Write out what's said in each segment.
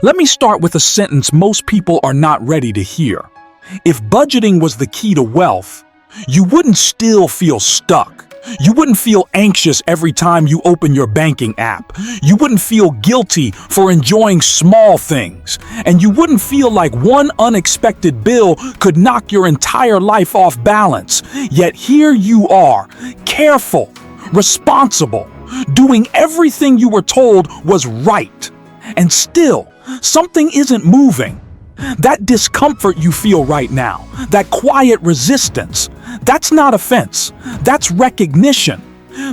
Let me start with a sentence most people are not ready to hear. If budgeting was the key to wealth, you wouldn't still feel stuck. You wouldn't feel anxious every time you open your banking app. You wouldn't feel guilty for enjoying small things. And you wouldn't feel like one unexpected bill could knock your entire life off balance. Yet here you are, careful, responsible, doing everything you were told was right. And still, something isn't moving. That discomfort you feel right now, that quiet resistance, that's not offense, that's recognition.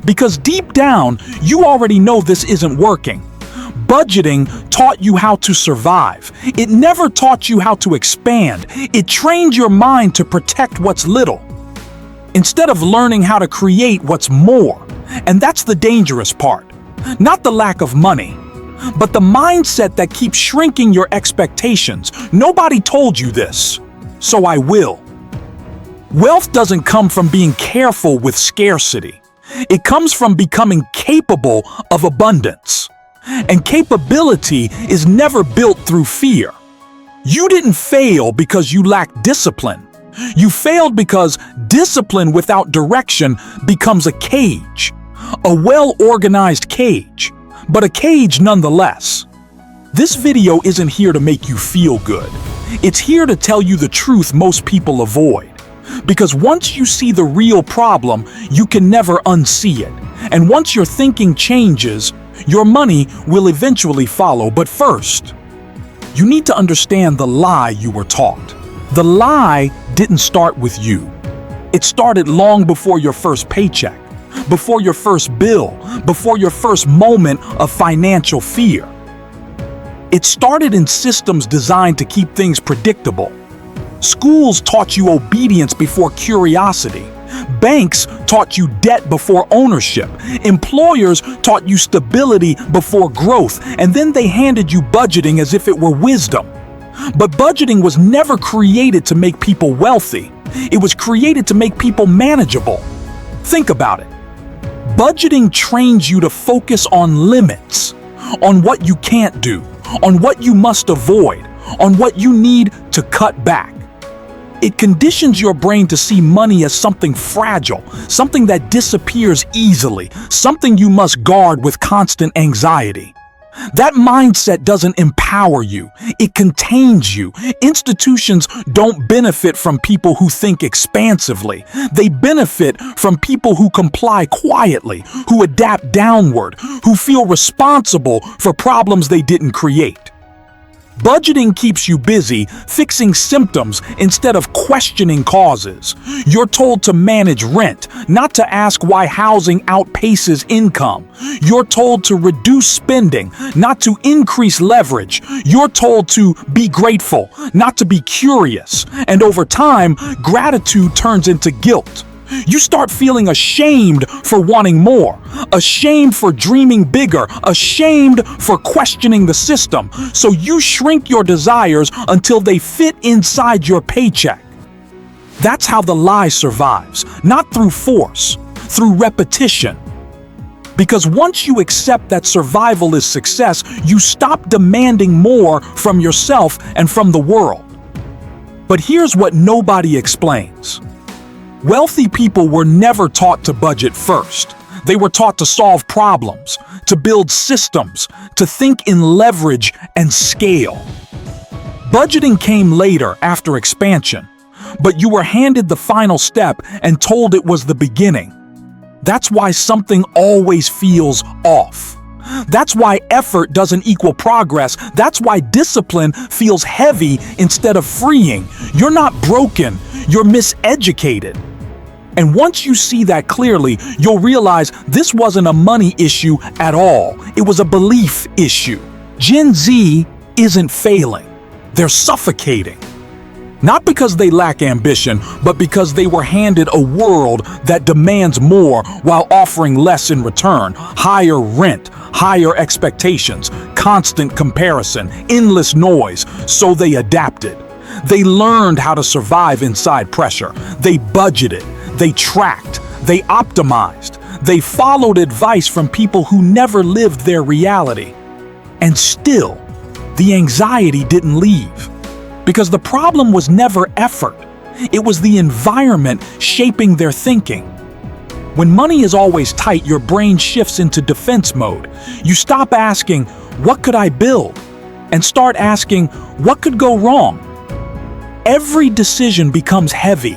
Because deep down, you already know this isn't working. Budgeting taught you how to survive. It never taught you how to expand. It trained your mind to protect what's little, instead of learning how to create what's more. And that's the dangerous part. Not the lack of money, but the mindset that keeps shrinking your expectations. Nobody told you this, so I will. Wealth doesn't come from being careful with scarcity. It comes from becoming capable of abundance. And capability is never built through fear. You didn't fail because you lacked discipline. You failed because discipline without direction becomes a cage. A well-organized cage, but a cage nonetheless. This video isn't here to make you feel good. It's here to tell you the truth most people avoid. Because once you see the real problem, you can never unsee it. And once your thinking changes, your money will eventually follow. But first, you need to understand the lie you were taught. The lie didn't start with you. It started long before your first paycheck, before your first bill, before your first moment of financial fear. It started in systems designed to keep things predictable. Schools taught you obedience before curiosity. Banks taught you debt before ownership. Employers taught you stability before growth. And then they handed you budgeting as if it were wisdom. But budgeting was never created to make people wealthy. It was created to make people manageable. Think about it. Budgeting trains you to focus on limits, on what you can't do, on what you must avoid, on what you need to cut back. It conditions your brain to see money as something fragile, something that disappears easily, something you must guard with constant anxiety. That mindset doesn't empower you, it contains you. Institutions don't benefit from people who think expansively. They benefit from people who comply quietly, who adapt downward, who feel responsible for problems they didn't create. Budgeting keeps you busy fixing symptoms instead of questioning causes. You're told to manage rent, not to ask why housing outpaces income. You're told to reduce spending, not to increase leverage. You're told to be grateful, not to be curious. And over time, gratitude turns into guilt. You start feeling ashamed for wanting more, ashamed for dreaming bigger, ashamed for questioning the system. So you shrink your desires until they fit inside your paycheck. That's how the lie survives, not through force, through repetition. Because once you accept that survival is success, you stop demanding more from yourself and from the world. But here's what nobody explains. Wealthy people were never taught to budget first. They were taught to solve problems, to build systems, to think in leverage and scale. Budgeting came later after expansion, but you were handed the final step and told it was the beginning. That's why something always feels off. That's why effort doesn't equal progress. That's why discipline feels heavy instead of freeing. You're not broken, you're miseducated. And once you see that clearly, you'll realize this wasn't a money issue at all. It was a belief issue. Gen Z isn't failing. They're suffocating. Not because they lack ambition, but because they were handed a world that demands more while offering less in return. Higher rent, higher expectations, constant comparison, endless noise. So they adapted. They learned how to survive inside pressure. They budgeted. They tracked, they optimized, they followed advice from people who never lived their reality. And still, the anxiety didn't leave. Because the problem was never effort. It was the environment shaping their thinking. When money is always tight, your brain shifts into defense mode. You stop asking, what could I build? And start asking, what could go wrong? Every decision becomes heavy.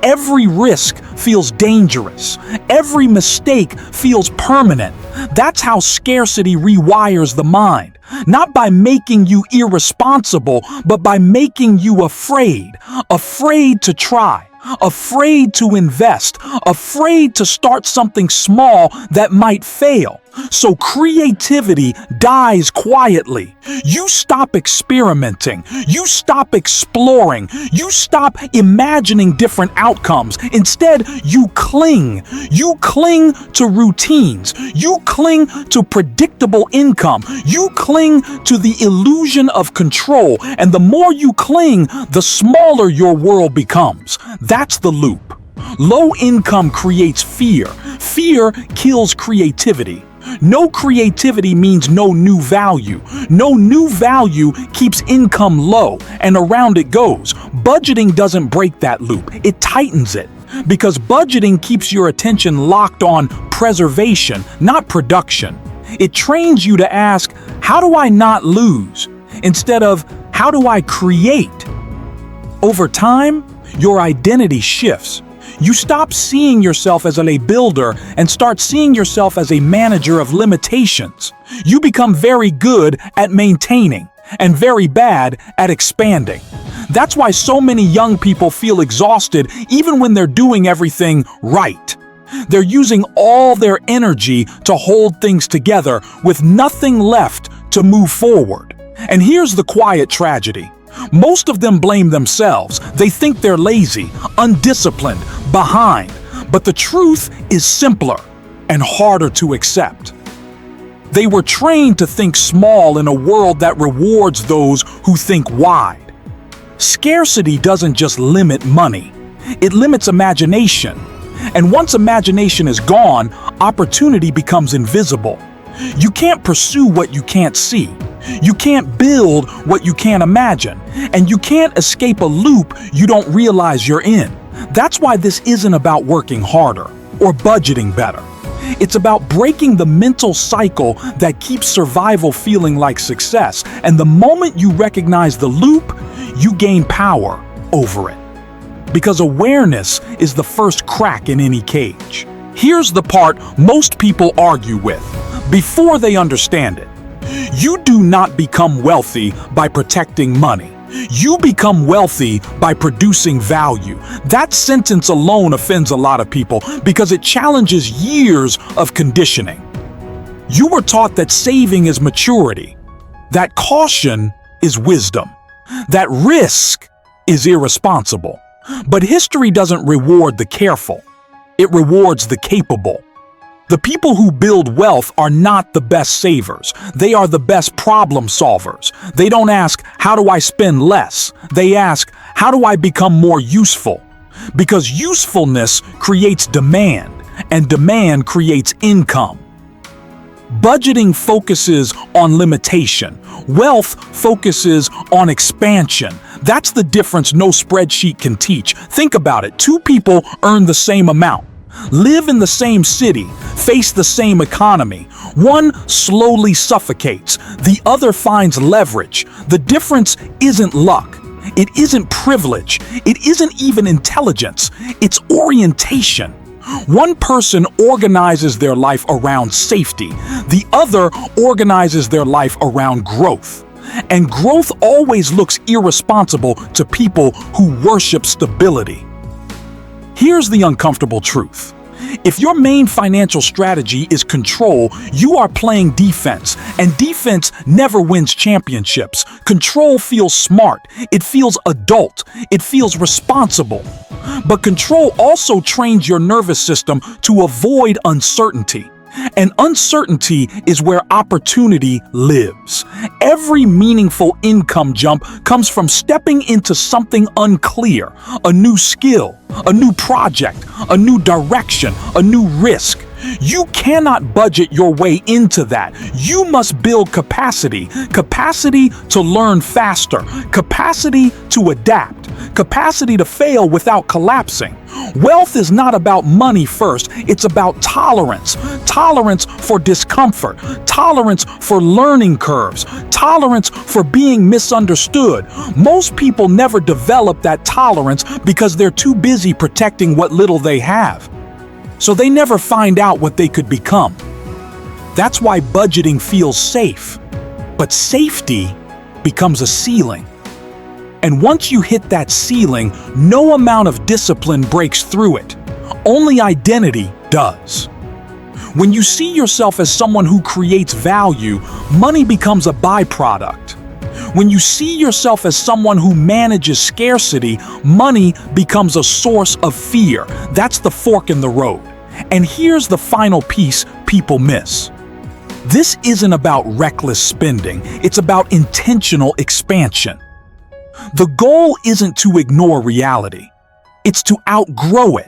Every risk feels dangerous. Every mistake feels permanent. That's how scarcity rewires the mind. Not by making you irresponsible, but by making you afraid. Afraid to try. Afraid to invest. Afraid to start something small that might fail. So creativity dies quietly. You stop experimenting. You stop exploring. You stop imagining different outcomes. Instead, you cling. You cling to routines. You cling to predictable income. You cling to the illusion of control. And the more you cling, the smaller your world becomes. That's the loop. Low income creates fear. Fear kills creativity. No creativity means no new value. No new value keeps income low, and around it goes. Budgeting doesn't break that loop, it tightens it. Because budgeting keeps your attention locked on preservation, not production. It trains you to ask, how do I not lose? Instead of, how do I create? Over time, your identity shifts. You stop seeing yourself as a builder and start seeing yourself as a manager of limitations. You become very good at maintaining and very bad at expanding. That's why so many young people feel exhausted even when they're doing everything right. They're using all their energy to hold things together with nothing left to move forward. And here's the quiet tragedy. Most of them blame themselves. They think they're lazy, undisciplined, behind. But the truth is simpler and harder to accept. They were trained to think small in a world that rewards those who think wide. Scarcity doesn't just limit money, it limits imagination. And once imagination is gone, opportunity becomes invisible. You can't pursue what you can't see. You can't build what you can't imagine. And you can't escape a loop you don't realize you're in. That's why this isn't about working harder or budgeting better. It's about breaking the mental cycle that keeps survival feeling like success. And the moment you recognize the loop, you gain power over it. Because awareness is the first crack in any cage. Here's the part most people argue with before they understand it. You do not become wealthy by protecting money. You become wealthy by producing value. That sentence alone offends a lot of people because it challenges years of conditioning. You were taught that saving is maturity, that caution is wisdom, that risk is irresponsible. But history doesn't reward the careful. It rewards the capable. The people who build wealth are not the best savers. They are the best problem solvers. They don't ask, how do I spend less? They ask, how do I become more useful? Because usefulness creates demand, and demand creates income. Budgeting focuses on limitation. Wealth focuses on expansion. That's the difference no spreadsheet can teach. Think about it. Two people earn the same amount, live in the same city, face the same economy. One slowly suffocates, the other finds leverage. The difference isn't luck. It isn't privilege. It isn't even intelligence. It's orientation. One person organizes their life around safety. The other organizes their life around growth. And growth always looks irresponsible to people who worship stability. Here's the uncomfortable truth. If your main financial strategy is control, you are playing defense, and defense never wins championships. Control feels smart, it feels adult, it feels responsible. But control also trains your nervous system to avoid uncertainty. And uncertainty is where opportunity lives. Every meaningful income jump comes from stepping into something unclear, a new skill, a new project, a new direction, a new risk. You cannot budget your way into that. You must build capacity. Capacity to learn faster. Capacity to adapt. Capacity to fail without collapsing. Wealth is not about money first. It's about tolerance. Tolerance for discomfort. Tolerance for learning curves. Tolerance for being misunderstood. Most people never develop that tolerance because they're too busy protecting what little they have. So they never find out what they could become. That's why budgeting feels safe. But safety becomes a ceiling. And once you hit that ceiling, no amount of discipline breaks through it. Only identity does. When you see yourself as someone who creates value, money becomes a byproduct. When you see yourself as someone who manages scarcity, money becomes a source of fear. That's the fork in the road. And here's the final piece people miss. This isn't about reckless spending. It's about intentional expansion. The goal isn't to ignore reality. It's to outgrow it.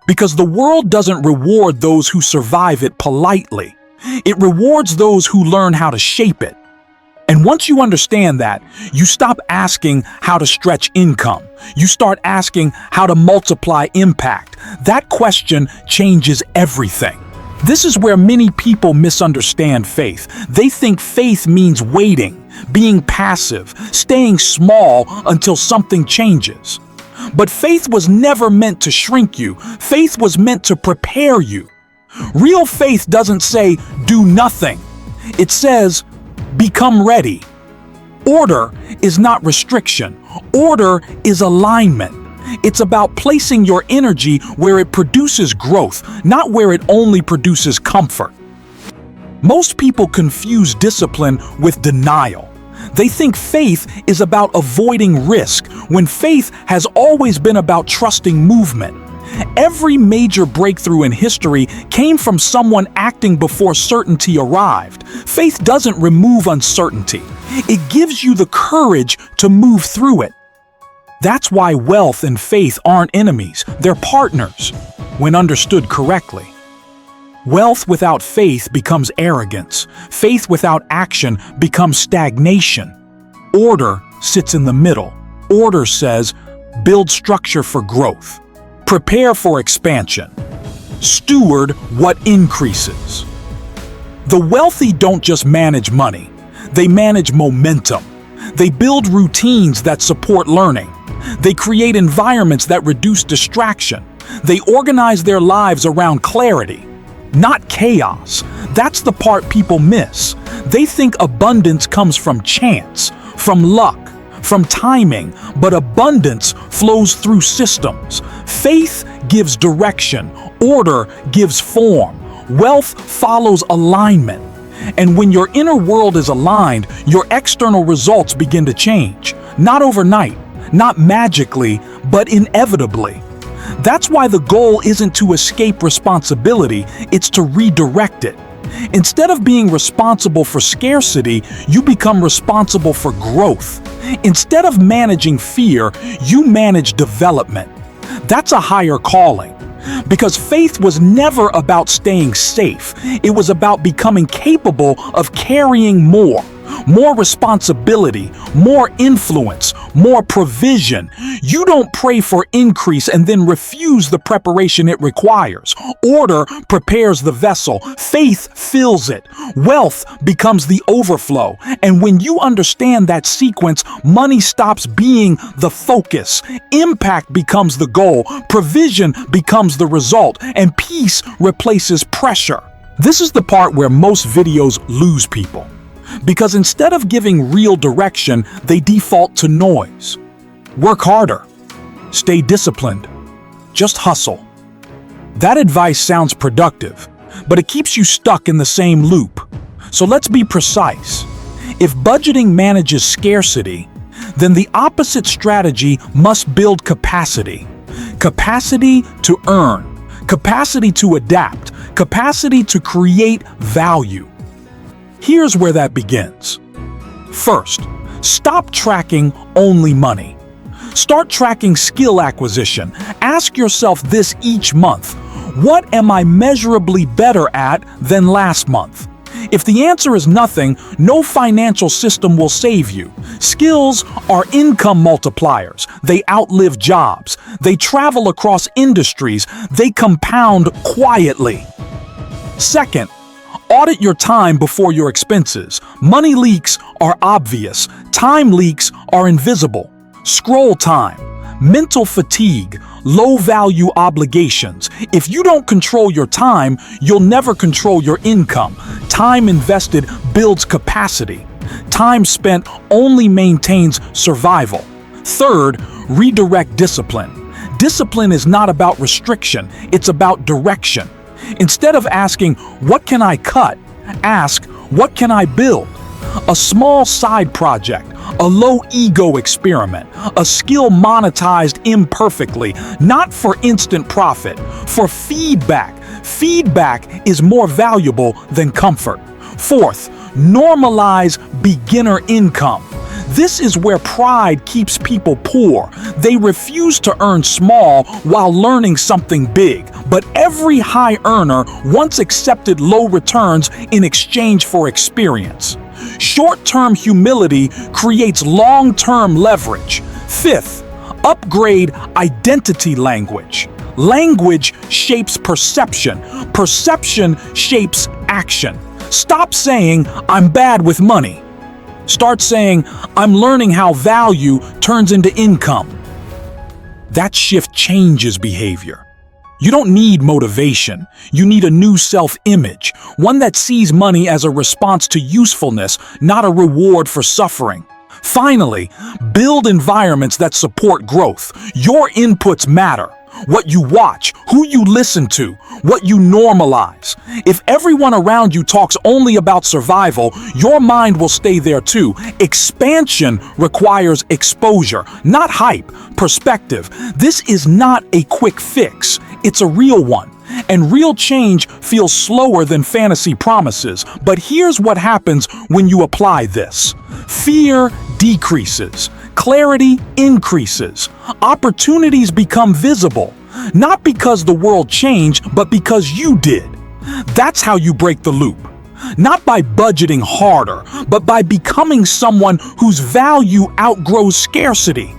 Because the world doesn't reward those who survive it politely. It rewards those who learn how to shape it. And once you understand that, you stop asking how to stretch income. You start asking how to multiply impact. That question changes everything. This is where many people misunderstand faith. They think faith means waiting, being passive, staying small until something changes. But faith was never meant to shrink you. Faith was meant to prepare you. Real faith doesn't say, do nothing. It says, become ready. Order is not restriction. Order is alignment. It's about placing your energy where it produces growth, not where it only produces comfort. Most people confuse discipline with denial. They think faith is about avoiding risk, when faith has always been about trusting movement. Every major breakthrough in history came from someone acting before certainty arrived. Faith doesn't remove uncertainty. It gives you the courage to move through it. That's why wealth and faith aren't enemies, they're partners, when understood correctly. Wealth without faith becomes arrogance. Faith without action becomes stagnation. Order sits in the middle. Order says, build structure for growth. Prepare for expansion. Steward what increases. The wealthy don't just manage money, they manage momentum. They build routines that support learning. They create environments that reduce distraction. They organize their lives around clarity, not chaos. That's the part people miss. They think abundance comes from chance, from luck, from timing, but abundance flows through systems. Faith gives direction, order gives form, wealth follows alignment. And when your inner world is aligned, your external results begin to change. Not overnight, not magically, but inevitably. That's why the goal isn't to escape responsibility, it's to redirect it. Instead of being responsible for scarcity, you become responsible for growth. Instead of managing fear, you manage development. That's a higher calling. Because faith was never about staying safe. It was about becoming capable of carrying more responsibility, more influence, more provision. You don't pray for increase and then refuse the preparation it requires. Order prepares the vessel. Faith fills it. Wealth becomes the overflow. And when you understand that sequence, money stops being the focus. Impact becomes the goal. Provision becomes the result. And peace replaces pressure. This is the part where most videos lose people. Because instead of giving real direction, they default to noise. Work harder. Stay disciplined. Just hustle. That advice sounds productive, but it keeps you stuck in the same loop. So let's be precise. If budgeting manages scarcity, then the opposite strategy must build capacity. Capacity to earn. Capacity to adapt. Capacity to create value. Here's where that begins. First, stop tracking only money. Start tracking skill acquisition. Ask yourself this each month. What am I measurably better at than last month? If the answer is nothing, no financial system will save you. Skills are income multipliers. They outlive jobs. They travel across industries. They compound quietly. Second, audit your time before your expenses. Money leaks are obvious. Time leaks are invisible. Scroll time, mental fatigue, low-value obligations. If you don't control your time, you'll never control your income. Time invested builds capacity. Time spent only maintains survival. Third, redirect discipline. Discipline is not about restriction, it's about direction. Instead of asking, "What can I cut?" ask, "What can I build?" A small side project, a low-ego experiment, a skill monetized imperfectly, not for instant profit, for feedback. Feedback is more valuable than comfort. Fourth, normalize beginner income. This is where pride keeps people poor. They refuse to earn small while learning something big. But every high earner once accepted low returns in exchange for experience. Short-term humility creates long-term leverage. Fifth, upgrade identity language. Language shapes perception. Perception shapes action. Stop saying, "I'm bad with money." Start saying, "I'm learning how value turns into income." That shift changes behavior. You don't need motivation. You need a new self-image, one that sees money as a response to usefulness, not a reward for suffering. Finally, build environments that support growth. Your inputs matter. What you watch, who you listen to, what you normalize. If everyone around you talks only about survival, your mind will stay there too. Expansion requires exposure, not hype, perspective. This is not a quick fix. It's a real one. And real change feels slower than fantasy promises. But here's what happens when you apply this. Fear decreases. Clarity increases. Opportunities become visible. Not because the world changed, but because you did. That's how you break the loop. Not by budgeting harder, but by becoming someone whose value outgrows scarcity.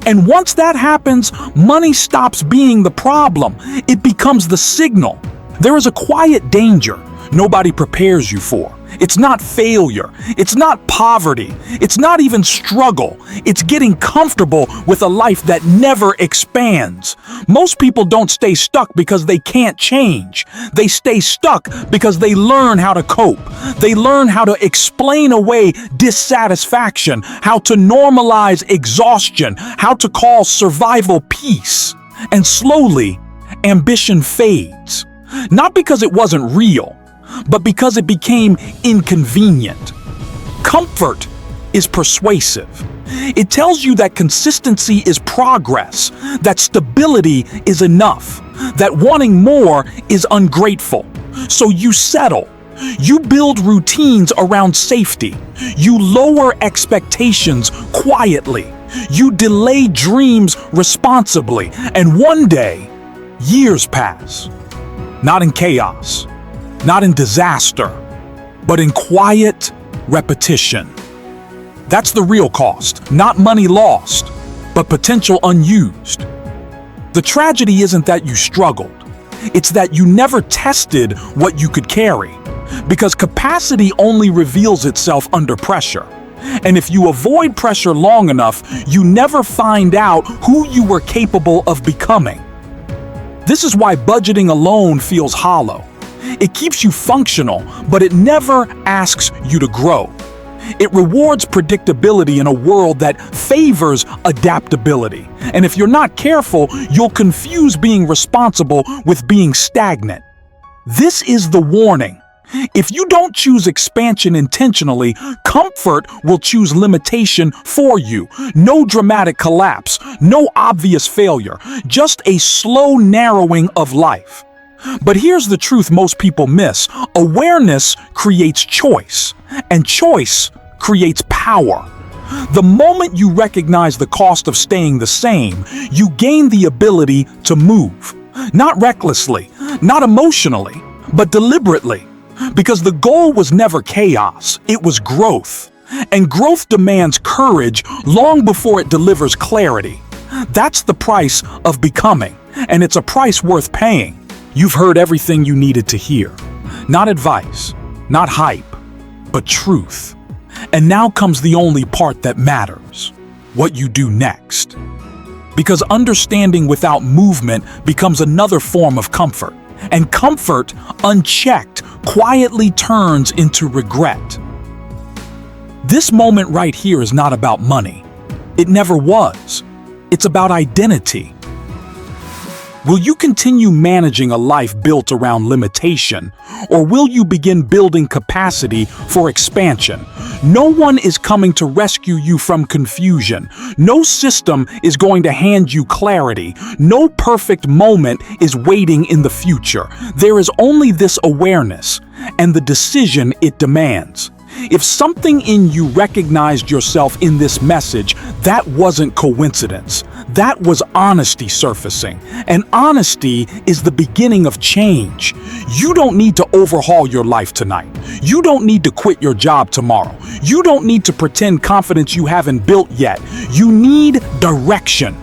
And once that happens, money stops being the problem. It becomes the signal. There is a quiet danger nobody prepares you for. It's not failure. It's not poverty. It's not even struggle. It's getting comfortable with a life that never expands. Most people don't stay stuck because they can't change. They stay stuck because they learn how to cope. They learn how to explain away dissatisfaction, how to normalize exhaustion, how to call survival peace. And slowly, ambition fades. Not because it wasn't real, but because it became inconvenient. Comfort is persuasive. It tells you that consistency is progress, that stability is enough, that wanting more is ungrateful. So you settle. You build routines around safety. You lower expectations quietly. You delay dreams responsibly. And one day, years pass. Not in chaos. Not in disaster, but in quiet repetition. That's the real cost, not money lost, but potential unused. The tragedy isn't that you struggled. It's that you never tested what you could carry, because capacity only reveals itself under pressure. And if you avoid pressure long enough, you never find out who you were capable of becoming. This is why budgeting alone feels hollow. It keeps you functional, but it never asks you to grow. It rewards predictability in a world that favors adaptability. And if you're not careful, you'll confuse being responsible with being stagnant. This is the warning. If you don't choose expansion intentionally, comfort will choose limitation for you. No dramatic collapse, no obvious failure, just a slow narrowing of life. But here's the truth most people miss. Awareness creates choice, and choice creates power. The moment you recognize the cost of staying the same, you gain the ability to move. Not recklessly, Not emotionally, but deliberately. Because the goal was never chaos, it was growth. And growth demands courage long before it delivers clarity. That's the price of becoming, and it's a price worth paying. You've heard everything you needed to hear. Not advice, not hype, but truth. And now comes the only part that matters: what you do next. Because understanding without movement becomes another form of comfort. And comfort, unchecked, quietly turns into regret. This moment right here is not about money. It never was. It's about identity. Will you continue managing a life built around limitation, or will you begin building capacity for expansion? No one is coming to rescue you from confusion. No system is going to hand you clarity. No perfect moment is waiting in the future. There is only this awareness and the decision it demands. If something in you recognized yourself in this message, that wasn't coincidence. That was honesty surfacing. And honesty is the beginning of change. You don't need to overhaul your life tonight. You don't need to quit your job tomorrow. You don't need to pretend confidence you haven't built yet. You need direction.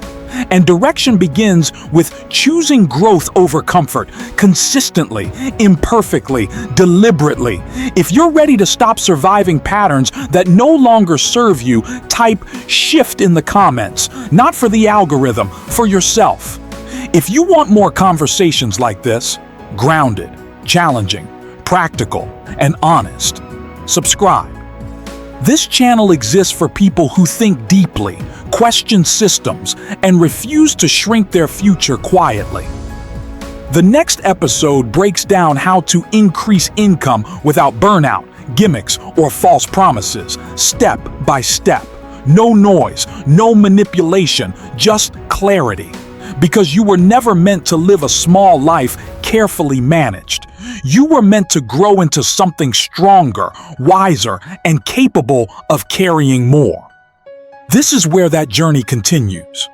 And direction begins with choosing growth over comfort, consistently, imperfectly, deliberately. If you're ready to stop surviving patterns that no longer serve you, type "shift" in the comments. Not for the algorithm, for yourself. If you want more conversations like this, grounded, challenging, practical, and honest, subscribe. This channel exists for people who think deeply, question systems, and refuse to shrink their future quietly. The next episode breaks down how to increase income without burnout, gimmicks, or false promises, step by step. No noise, no manipulation, just clarity. Because you were never meant to live a small life carefully managed. You were meant to grow into something stronger, wiser, and capable of carrying more. This is where that journey continues.